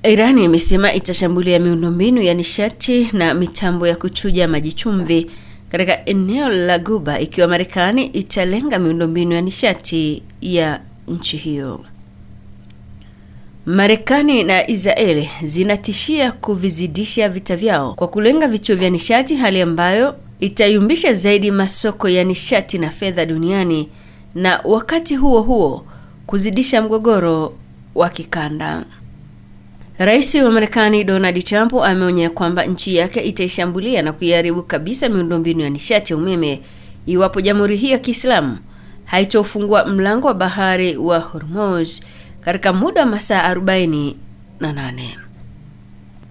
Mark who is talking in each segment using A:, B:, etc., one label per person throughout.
A: Iran imesema itashambulia miundombinu ya nishati na mitambo ya kuchuja maji chumvi katika eneo la Ghuba ikiwa Marekani italenga miundombinu ya nishati ya nchi hiyo. Marekani na Israeli zinatishia kuvizidisha vita vyao kwa kulenga vituo vya nishati, hali ambayo itayumbisha zaidi masoko ya nishati na fedha duniani na wakati huo huo kuzidisha mgogoro wa kikanda. Rais wa Marekani Donald Trump ameonya kwamba nchi yake itaishambulia na kuiharibu kabisa miundombinu ya nishati ya umeme iwapo jamhuri hiyo ya Kiislamu haitofungua mlango wa bahari wa Hormuz katika muda wa masaa 48.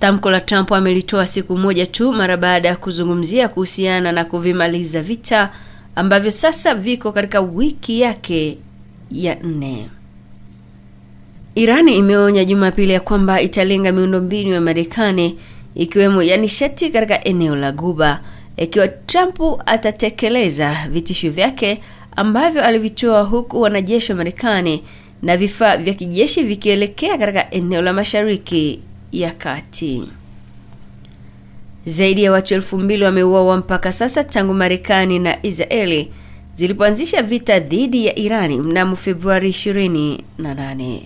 A: Tamko la Trump amelitoa siku moja tu mara baada ya kuzungumzia kuhusiana na kuvimaliza vita ambavyo sasa viko katika wiki yake ya 4. Irani imeonya Jumapili ya kwamba italenga miundombinu ya Marekani ikiwemo ya nishati katika eneo la Ghuba ikiwa Trump atatekeleza vitisho vyake ambavyo alivitoa, huku wanajeshi wa Marekani na vifaa vya kijeshi vikielekea katika eneo la Mashariki ya Kati. Zaidi ya watu 2,000 wameuawa mpaka sasa tangu Marekani na Israeli zilipoanzisha vita dhidi ya Irani mnamo Februari 28.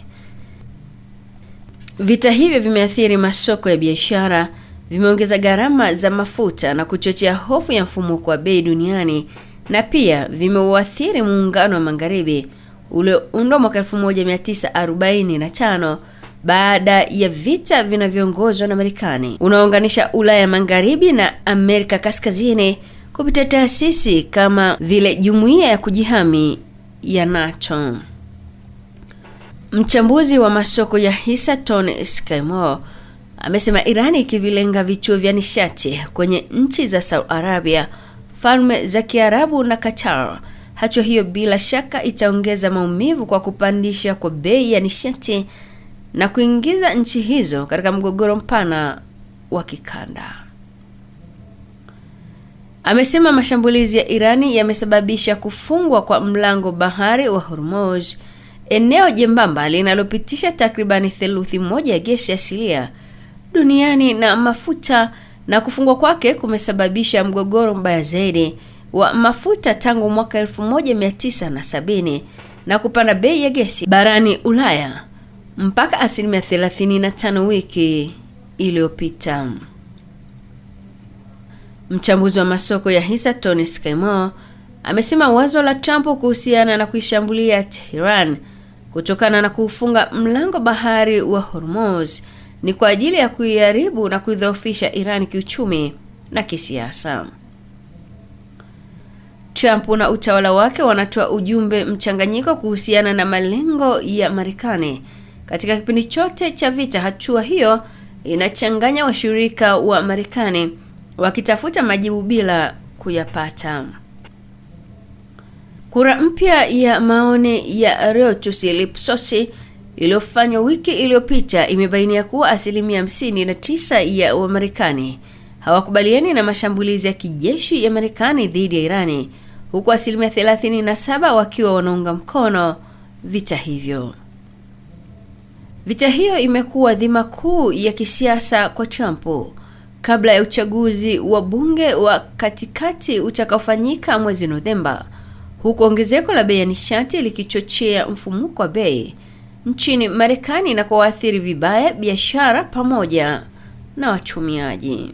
A: Vita hivyo vimeathiri masoko ya biashara, vimeongeza gharama za mafuta na kuchochea hofu ya mfumuko wa bei duniani, na pia vimeuathiri muungano wa Magharibi ulioundwa mwaka 1945 baada ya vita vinavyoongozwa na Marekani, unaounganisha Ulaya Magharibi na Amerika Kaskazini kupitia taasisi kama vile Jumuiya ya Kujihami ya NATO. Mchambuzi wa masoko ya hisa Tony Skymore amesema Irani ikivilenga vituo vya nishati kwenye nchi za Saudi Arabia, Falme za Kiarabu na Qatar, hatua hiyo bila shaka itaongeza maumivu kwa kupandisha kwa bei ya nishati na kuingiza nchi hizo katika mgogoro mpana wa kikanda. Amesema mashambulizi ya Irani yamesababisha kufungwa kwa mlango bahari wa Hormuz, eneo jembamba linalopitisha takribani theluthi moja ya gesi asilia duniani na mafuta, na kufungwa kwake kumesababisha mgogoro mbaya zaidi wa mafuta tangu mwaka 1970 na kupanda bei ya gesi barani Ulaya mpaka 35% wiki iliyopita. Mchambuzi wa masoko ya hisa Tony Skymore amesema wazo la Trump kuhusiana na kuishambulia Tehran kutokana na kufunga mlango bahari wa Hormuz ni kwa ajili ya kuiharibu na kuidhoofisha Iran kiuchumi na kisiasa. Trump na utawala wake wanatoa ujumbe mchanganyiko kuhusiana na malengo ya Marekani katika kipindi chote cha vita. Hatua hiyo inachanganya washirika wa Marekani wakitafuta majibu bila kuyapata. Kura mpya ya maoni ya Reuters Ipsos iliyofanywa wiki iliyopita imebainia kuwa 59% ya Wamarekani hawakubaliani na mashambulizi ya kijeshi ya Marekani dhidi ya Irani, huku 37% wakiwa wanaunga mkono vita hivyo. Vita hiyo imekuwa dhima kuu ya kisiasa kwa Trump kabla ya uchaguzi wa bunge wa katikati utakaofanyika mwezi Novemba, huku ongezeko la bei ya nishati likichochea mfumuko wa bei nchini Marekani na kuathiri vibaya biashara pamoja na watumiaji.